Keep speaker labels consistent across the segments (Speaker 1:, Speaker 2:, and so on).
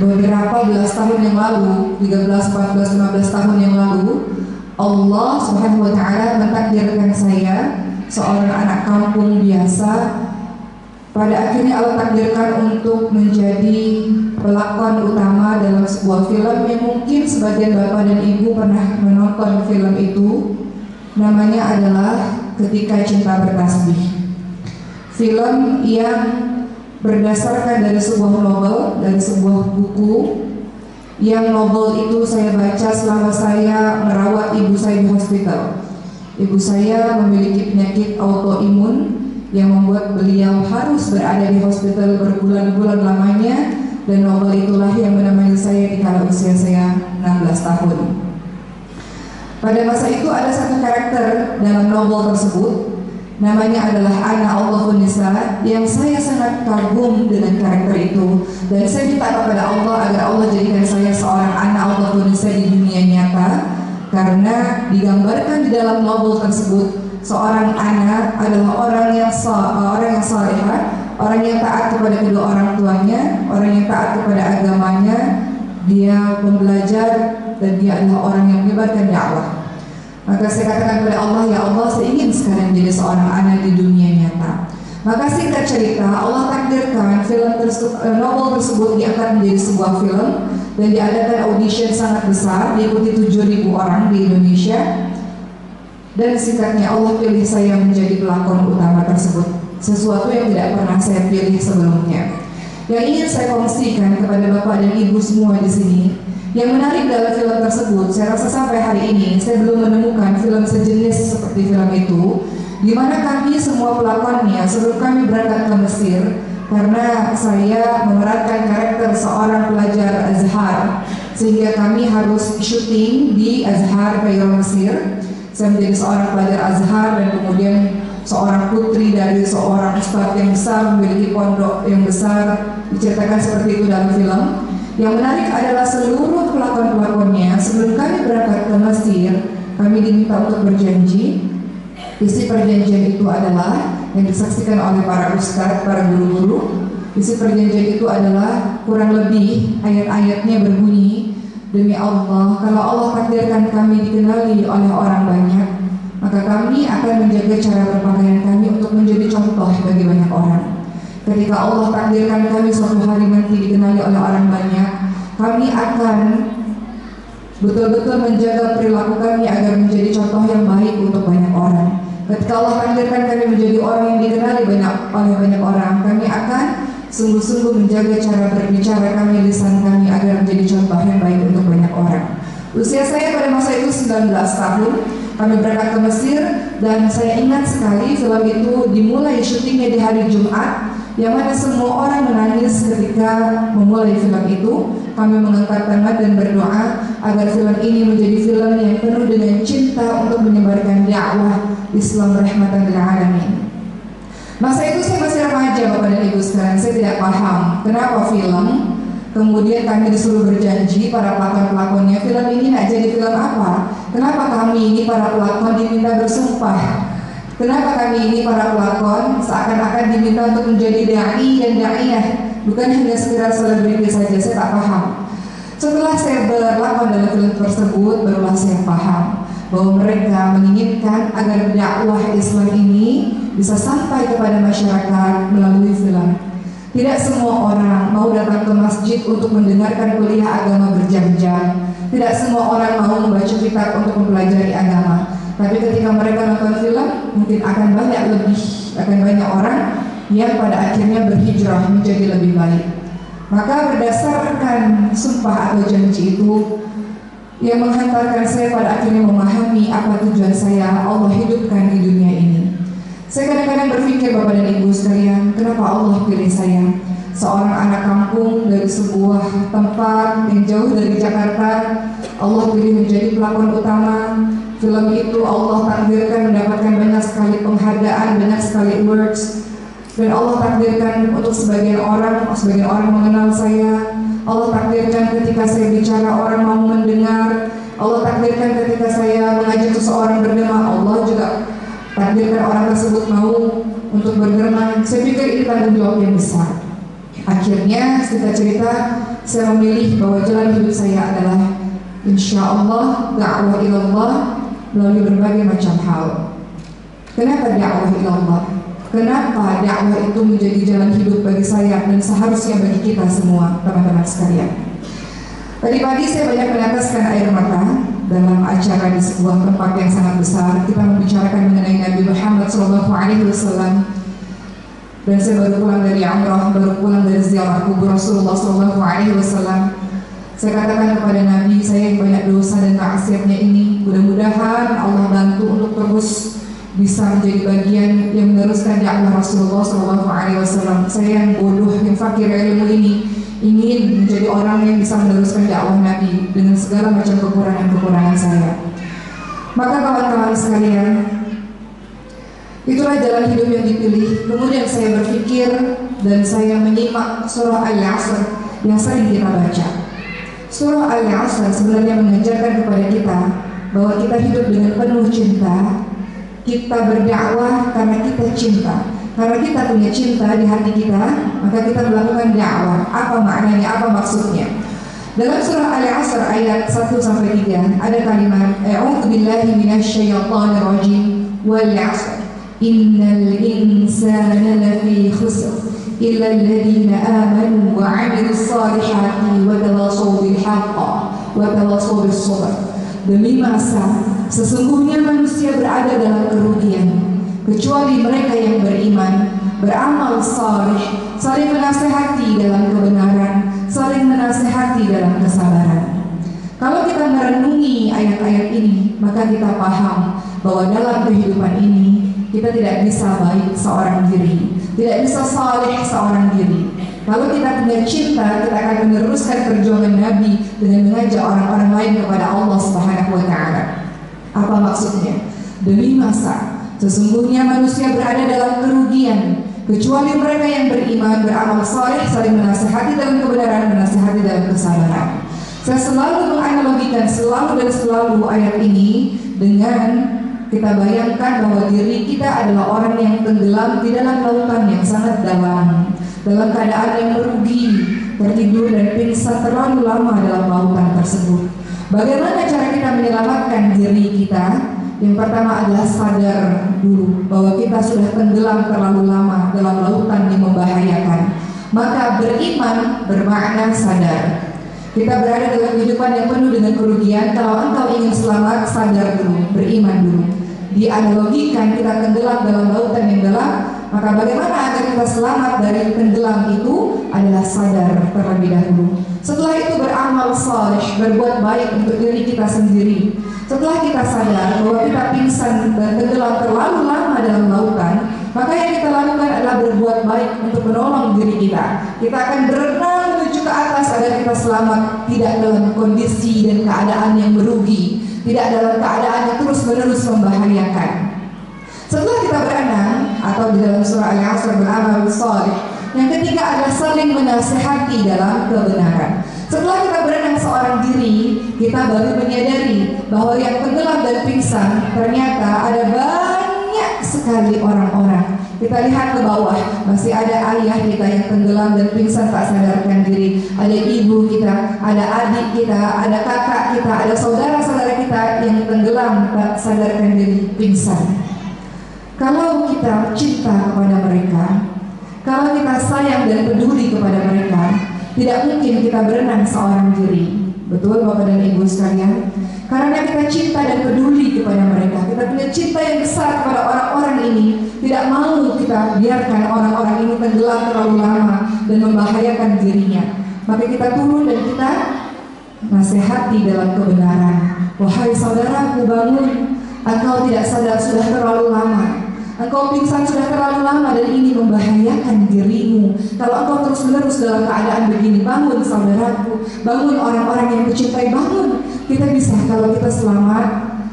Speaker 1: beberapa belas tahun yang lalu, 13, 14, 15 tahun yang lalu, Allah Subhanahu wa Ta'ala mentakdirkan saya, seorang anak kampung biasa. Pada akhirnya Allah takdirkan untuk menjadi pelakon utama dalam sebuah film yang mungkin sebagian bapak dan ibu pernah menonton film itu. Namanya adalah Ketika Cinta Bertasbih. Film yang berdasarkan dari sebuah novel, dari sebuah buku. Yang novel itu saya baca selama saya merawat ibu saya di hospital. Ibu saya memiliki penyakit autoimun yang membuat beliau harus berada di hospital berbulan-bulan lamanya, dan novel itulah yang menemani saya di kala usia saya 16 tahun. Pada masa itu ada satu karakter dalam novel tersebut, namanya adalah Ana Allahun Nisa, yang saya sangat kagum dengan karakter itu, dan saya minta kepada Allah agar Allah jadikan saya seorang Ana Allahun Nisa di dunia nyata, karena digambarkan di dalam novel tersebut seorang anak adalah orang yang salihah, orang yang taat kepada kedua orang tuanya, orang yang taat kepada agamanya, dia pembelajar, dan dia adalah orang yang menyebarkan dakwah. Maka saya katakan kepada Allah, ya Allah, saya ingin sekarang menjadi seorang anak di dunia nyata. Maka singkat cerita, Allah takdirkan novel tersebut diangkat menjadi sebuah film dan diadakan audition sangat besar, diikuti 7.000 orang di Indonesia. Dan singkatnya Allah pilih saya menjadi pelakon utama tersebut, sesuatu yang tidak pernah saya pilih sebelumnya. Yang ingin saya kongsikan kepada bapak dan ibu semua di sini, yang menarik dalam film tersebut, saya rasa sampai hari ini saya belum menemukan film sejenis seperti film itu, di mana kami semua pelakonnya sebelum kami berangkat ke Mesir, karena saya memerankan karakter seorang pelajar Azhar, sehingga kami harus syuting di Azhar, Kairo, Mesir. Saya menjadi seorang pelajar Azhar dan kemudian seorang putri dari seorang ustadz yang besar, memiliki pondok yang besar, diceritakan seperti itu dalam film. Yang menarik adalah seluruh pelakon-pelakonnya sebelum kami berangkat ke Mesir, kami diminta untuk berjanji. Isi perjanjian itu adalah yang disaksikan oleh para ustadz, para guru-guru. Isi perjanjian itu adalah kurang lebih ayat-ayatnya berbunyi, demi Allah, kalau Allah takdirkan kami dikenali oleh orang banyak, maka kami akan menjaga cara berpakaian kami untuk menjadi contoh bagi banyak orang. Ketika Allah takdirkan kami suatu hari nanti dikenali oleh orang banyak, kami akan betul-betul menjaga perilaku kami agar menjadi contoh yang baik untuk banyak orang. Ketika Allah takdirkan kami menjadi orang yang dikenali oleh banyak orang, kami akan sungguh-sungguh menjaga cara berbicara kami, lisan kami agar menjadi contoh yang baik untuk banyak orang. Usia saya pada masa itu 19 tahun. Kami berangkat ke Mesir dan saya ingat sekali film itu dimulai syutingnya di hari Jumat, yang mana semua orang menangis ketika memulai film itu. Kami mengangkat tangan dan berdoa agar film ini menjadi film yang penuh dengan cinta untuk menyebarkan dakwah Islam rahmatan lil alamin. Masa itu saya masih remaja bapak dan ibu sekalian, saya tidak paham kenapa film. Kemudian kami disuruh berjanji para pelakon-pelakonnya, film ini nak jadi film apa? Kenapa kami ini para pelakon diminta bersumpah? Kenapa kami ini para pelakon seakan-akan diminta untuk menjadi da'i dan da'iyah, bukan hanya sekedar selebriti saja? Saya tak paham. Setelah saya berlakon dalam film tersebut, barulah saya paham bahwa mereka menginginkan agar dakwah Islam ini bisa sampai kepada masyarakat melalui film. Tidak semua orang mau datang ke masjid untuk mendengarkan kuliah agama berjam-jam. Tidak semua orang mau membaca kitab untuk mempelajari agama. Tapi ketika mereka nonton film, mungkin akan banyak orang yang pada akhirnya berhijrah menjadi lebih baik. Maka berdasarkan sumpah atau janji itu yang menghantarkan saya pada akhirnya memahami apa tujuan saya Allah hidupkan di dunia ini. Saya kadang-kadang berpikir bapak dan ibu sekalian, kenapa Allah pilih saya, seorang anak kampung dari sebuah tempat yang jauh dari Jakarta. Allah pilih menjadi pelakon utama. Film itu Allah takdirkan mendapatkan banyak sekali penghargaan, banyak sekali awards. Dan Allah takdirkan untuk sebagian orang mengenal saya. Allah takdirkan ketika saya bicara orang mau mendengar. Allah takdirkan ketika saya mengajak seseorang bernama, Allah juga takdirkan orang tersebut mau untuk bergema. Saya pikir ini tanggung jawab yang besar. Akhirnya singkat cerita, saya memilih bahwa jalan hidup saya adalah insya Allah dakwah ilallah melalui berbagai macam hal. Kenapa dakwah ilallah? Kenapa dakwah itu menjadi jalan hidup bagi saya dan seharusnya bagi kita semua, teman-teman sekalian? Tadi pagi saya banyak meneteskan air mata dalam acara di sebuah tempat yang sangat besar. Kita membicarakan mengenai Nabi Muhammad SAW. Dan saya baru pulang dari umrah, baru pulang dari ziarah kubur Rasulullah SAW. Saya katakan kepada Nabi, saya yang banyak dosa dan maksiatnya ini, mudah-mudahan Allah bantu untuk terus bisa menjadi bagian yang meneruskan dakwah Rasulullah SAW. Saya yang bodoh, yang fakir ilmu ini, ingin menjadi orang yang bisa meneruskan dakwah Nabi dengan segala macam kekurangan-kekurangan saya. Maka kawan-kawan sekalian, itulah jalan hidup yang dipilih. Kemudian saya berpikir dan saya menyimak surah Al-Asr yang sering kita baca. Surah Al-Asr sebenarnya mengajarkan kepada kita bahwa kita hidup dengan penuh cinta. Kita berdakwah karena kita cinta. Karena kita punya cinta di hati kita, maka kita melakukan dakwah. Apa maknanya? Apa maksudnya? Dalam surah Al-Asr ayat 1-3 ada kalimat A'udzu billahi minasyaitonir rajim wal 'asr innal insana lafi khusr illa alladziina aamanu wa 'amilus shalihati wa tawassaw bil haqqi wa tawassaw bis sabr. Demi masa, sesungguhnya manusia berada dalam kerugian kecuali mereka yang beriman, beramal saleh, saling menasehati dalam kebenaran, saling menasehati dalam kesabaran. Kalau kita merenungi ayat-ayat ini, maka kita paham bahwa dalam kehidupan ini kita tidak bisa baik seorang diri, tidak bisa saleh seorang diri. Kalau kita punya cinta, kita akan meneruskan perjuangan Nabi dengan mengajak orang-orang lain kepada Allah Subhanahu wa Ta'ala. Apa maksudnya? Demi masa, sesungguhnya manusia berada dalam kerugian kecuali mereka yang beriman, beramal saleh, saling menasihati dalam kebenaran, menasihati dalam kesabaran. Saya selalu menganalogikan selalu ayat ini dengan kita bayangkan bahwa diri kita adalah orang yang tenggelam di dalam lautan yang sangat dalam, dalam keadaan yang merugi, tertidur dan pingsan terlalu lama dalam lautan tersebut. Bagaimana cara kita menyelamatkan diri kita? Yang pertama adalah sadar dulu bahwa kita sudah tenggelam terlalu lama dalam lautan yang membahayakan. Maka beriman bermakna sadar. Kita berada dalam kehidupan yang penuh dengan kerugian. Kalau engkau ingin selamat, sadar dulu, beriman dulu. Dianalogikan kita tenggelam dalam lautan yang dalam, maka bagaimana agar kita selamat dari tenggelam itu adalah sadar terlebih dahulu. Setelah itu beramal saleh, berbuat baik untuk diri kita sendiri. Setelah kita sadar bahwa kita pingsan dan tenggelam terlalu lama dalam lautan, maka yang kita lakukan adalah berbuat baik untuk menolong diri kita. Kita akan berenang menuju ke atas agar kita selamat, tidak dalam kondisi dan keadaan yang merugi, tidak dalam keadaan yang terus-menerus membahayakan. Setelah kita berenang, atau di dalam surah Al-Asr beramal saleh, yang ketiga adalah saling menasehati dalam kebenaran. Setelah kita berenang seorang diri, kita baru menyadari bahwa yang tenggelam dan pingsan ternyata ada banyak sekali orang-orang. Kita lihat ke bawah, masih ada ayah kita yang tenggelam dan pingsan tak sadarkan diri. Ada ibu kita, ada adik kita, ada kakak kita, ada saudara-saudara kita yang tenggelam tak sadarkan diri, pingsan. Kalau kita cinta kepada mereka, kalau kita sayang dan peduli kepada mereka, tidak mungkin kita berenang seorang diri. Betul Bapak dan Ibu sekalian? Karena kita cinta dan peduli kepada mereka, kita punya cinta yang besar kepada orang-orang ini. Tidak mau kita biarkan orang-orang ini tenggelam terlalu lama dan membahayakan dirinya. Maka kita turun dan kita nasihati dalam kebenaran. Wahai saudaraku, bangun, engkau tidak sadar sudah terlalu lama. Engkau pingsan sudah terlalu lama dan ini membahayakan dirimu. Kalau engkau terus-menerus dalam keadaan begini, bangun saudaraku, bangun orang-orang yang kucintai, bangun. Kita bisa kalau kita selamat,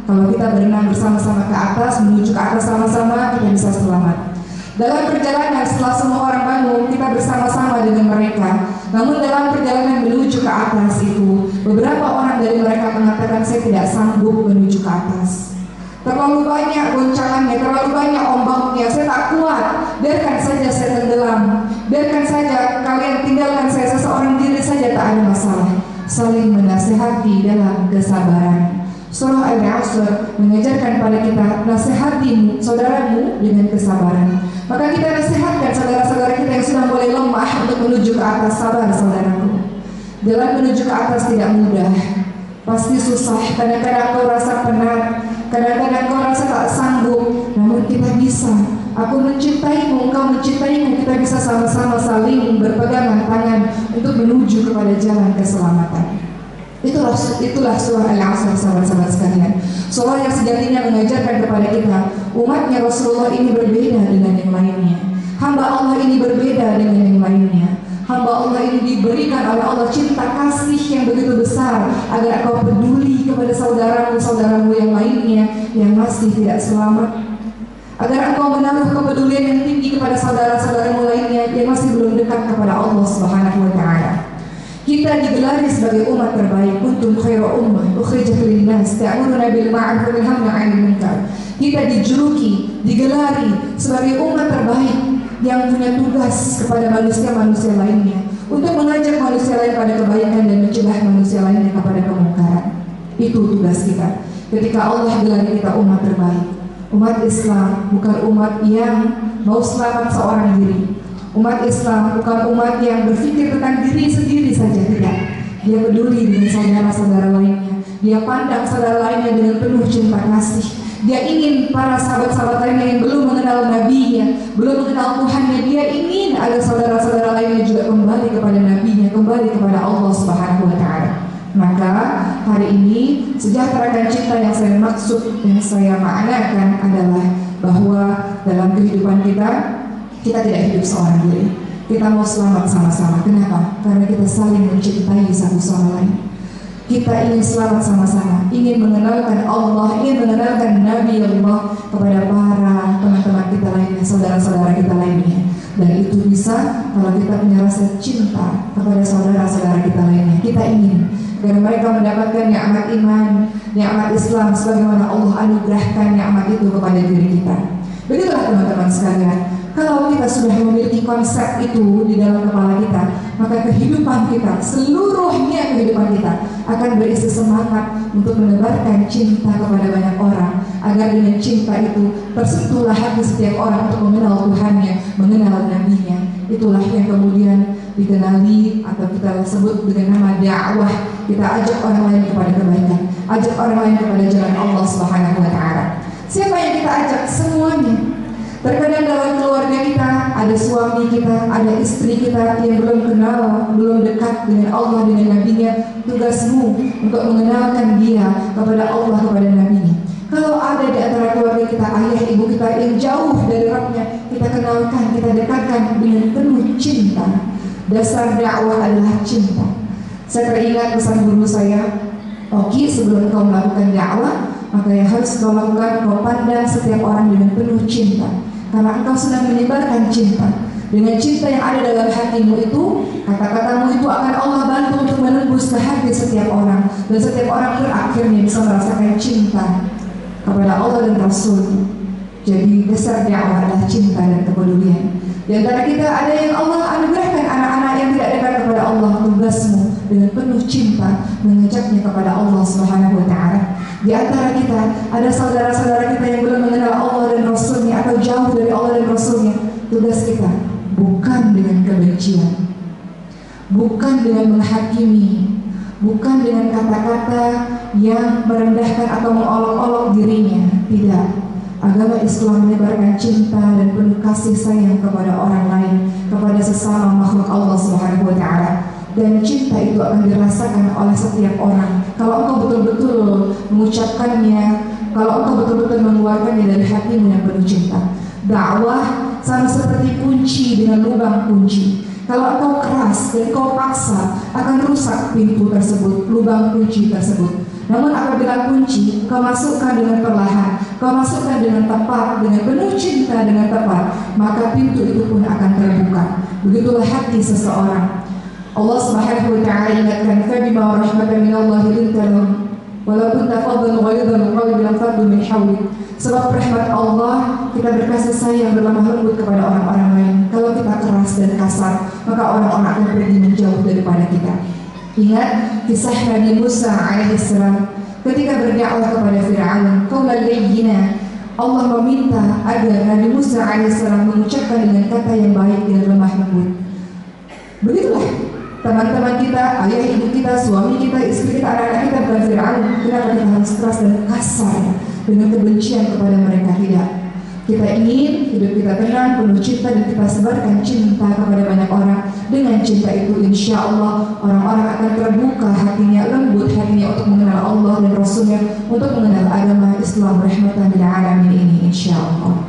Speaker 1: kalau kita berenang bersama-sama ke atas, menuju ke atas sama-sama, kita bisa selamat. Dalam perjalanan setelah semua orang bangun, kita bersama-sama dengan mereka. Namun dalam perjalanan menuju ke atas itu, beberapa orang dari mereka mengatakan, saya tidak sanggup menuju ke atas. Terlalu banyak goncangannya, terlalu banyak ombaknya, saya tak kuat. Biarkan saja saya tenggelam. Biarkan saja kalian ada masalah, saling menasihati dalam kesabaran. Surah Al-Asr mengajarkan pada kita, nasihati saudaramu dengan kesabaran. Maka kita nasihatkan saudara-saudara kita yang sudah mulai lemah untuk menuju ke atas. Sabar saudaraku, jalan menuju ke atas tidak mudah, pasti susah. Kadang-kadang kau rasa penat, kadang-kadang kau rasa tak sanggup, namun kita bisa. Aku mencintaimu, engkau mencintaiku, kita bisa sama-sama saling berpegangan tangan untuk menuju kepada jalan keselamatan. Itulah surah Al-Asr, sahabat-sahabat sekalian. Surah yang sejatinya mengajarkan kepada kita, umatnya Rasulullah ini berbeda dengan yang lainnya. Hamba Allah ini berbeda dengan yang lainnya. Hamba Allah ini diberikan oleh Allah cinta kasih yang begitu besar agar kau peduli kepada saudaramu yang lainnya yang masih tidak selamat, agar engkau menaruh kepedulian yang tinggi kepada saudara-saudaramu lainnya yang masih belum dekat kepada Allah Subhanahu wa Ta'ala. Kita digelari sebagai umat terbaik, kuntum khairu ummah ukhrijat lin-nas ta'muruna bil ma'ruf wa tanhauna 'anil munkar. Kita dijuluki, digelari sebagai umat terbaik yang punya tugas kepada manusia-manusia lainnya untuk mengajak manusia lain pada kebaikan dan mencegah manusia lainnya kepada kemungkaran. Itu tugas kita. Ketika Allah gelari kita umat terbaik, umat Islam bukan umat yang mau selamat seorang diri. Umat Islam bukan umat yang berpikir tentang diri sendiri saja, tidak. Dia peduli dengan saudara-saudara lainnya. Dia pandang saudara lainnya dengan penuh cinta kasih. Dia ingin para sahabat-sahabat lainnya yang belum mengenal nabinya, belum mengenal Tuhannya, dia ingin agar saudara-saudara lainnya juga kembali kepada nabinya, kembali kepada Allah Subhanahu wa Ta'ala. Maka hari ini sejahtera cinta yang saya maksud dan saya maknakan adalah bahwa dalam kehidupan kita tidak hidup seorang diri. Kita mau selamat sama-sama. Kenapa? Karena kita saling mencintai satu sama lain. Kita ingin selamat sama-sama, ingin mengenalkan Allah, ingin mengenalkan Nabi Allah kepada para teman-teman kita lainnya, saudara-saudara kita lainnya. Dan itu bisa kalau kita punya rasa cinta kepada saudara-saudara kita lainnya. Kita ingin agar mereka mendapatkan nikmat iman, nikmat Islam sebagaimana Allah anugerahkan nikmat itu kepada diri kita. Begitulah teman-teman sekalian. Kalau kita sudah memiliki konsep itu di dalam kepala kita, maka kehidupan kita, seluruhnya kehidupan kita akan berisi semangat untuk menebarkan cinta kepada banyak orang, agar dengan cinta itu tersentuhlah hati setiap orang untuk mengenal Tuhannya, mengenal Nabi-Nya. Itulah yang kemudian dikenali atau kita sebut dengan nama dakwah. Kita ajak orang lain kepada kebaikan, ajak orang lain kepada jalan Allah Subhanahu wa Ta'ala. Siapa yang kita ajak? Semuanya. Terkadang dalam keluarga kita ada suami kita, ada istri kita yang belum kenal, belum dekat dengan Allah, dengan Nabi-Nya. Tugasmu untuk mengenalkan dia kepada Allah, kepada Nabi-Nya. Kalau ada di antara keluarga kita, ayah ibu kita yang jauh dari Rabb-Nya, kita kenalkan, kita dekatkan dengan penuh cinta. Dasar dakwah adalah cinta. Saya teringat pesan guru saya, Oki, sebelum kau melakukan dakwah, maka yang harus kau lakukan, kau pandang setiap orang dengan penuh cinta. Karena engkau sedang menyebarkan cinta. Dengan cinta yang ada dalam hatimu itu, kata-katamu itu akan Allah bantu untuk menembus ke hati setiap orang. Dan setiap orang akhirnya bisa merasakan cinta kepada Allah dan Rasul. Jadi dasar dakwah adalah cinta dan kepedulian. Di antara kita ada yang Allah anugerahkan anak-anak yang tidak dekat kepada Allah. Tugasmu dengan penuh cinta mengajaknya kepada Allah Subhanahu wa Ta'ala. Di antara kita ada saudara-saudara kita yang belum mengenal Allah dan Rasulnya atau jauh dari Allah dan Rasulnya. Tugas kita bukan dengan kebencian, bukan dengan menghakimi, bukan dengan kata-kata yang merendahkan atau mengolok-olok dirinya. Tidak. Agama Islam menyebarkan cinta dan penuh kasih sayang kepada orang lain, kepada sesama makhluk Allah Subhanahu wa Ta'ala. Dan cinta itu akan dirasakan oleh setiap orang kalau engkau betul-betul mengucapkannya, kalau engkau betul-betul mengeluarkannya dari hatimu yang penuh cinta. Dakwah sama seperti kunci dengan lubang kunci. Kalau engkau keras dan engkau paksa, akan rusak pintu tersebut, lubang kunci tersebut. Namun apabila kunci kau masukkan dengan perlahan, kau masukkan dengan tepat, dengan penuh cinta, dengan tepat, maka pintu itu pun akan terbuka. Begitulah hati seseorang. Allah Subhanahu wa Ta'ala ingatkan, "Fabima rahmatan minallahi linta lahum, walau kunta fadlan ghalidhal qalbi lanfaddu min hawlik." Sebab rahmat Allah, kita berkasih sayang berlemah lembut kepada orang-orang lain. Kalau kita keras dan kasar, maka orang-orang akan pergi menjauh daripada kita. Ingat kisah Nabi Musa alaihissalam ketika berdakwah kepada Fir'aun, qaulan layyina. Allah meminta agar Nabi Musa alaihissalam mengucapkan dengan kata yang baik dan lemah lembut. Begitulah teman-teman kita, ayah ibu kita, suami kita, istri kita, anak-anak kita bukan Fir'aun. Kenapa kita harus keras dan kasar dengan kebencian kepada mereka? Tidak. Kita ingin hidup kita tenang, penuh cinta, dan kita sebarkan cinta kepada banyak orang. Dengan cinta itu insya Allah orang-orang akan terbuka hatinya, lembut hatinya untuk mengenal Allah dan Rasulnya, untuk mengenal agama Islam rahmatan lil alamin ini insya Allah.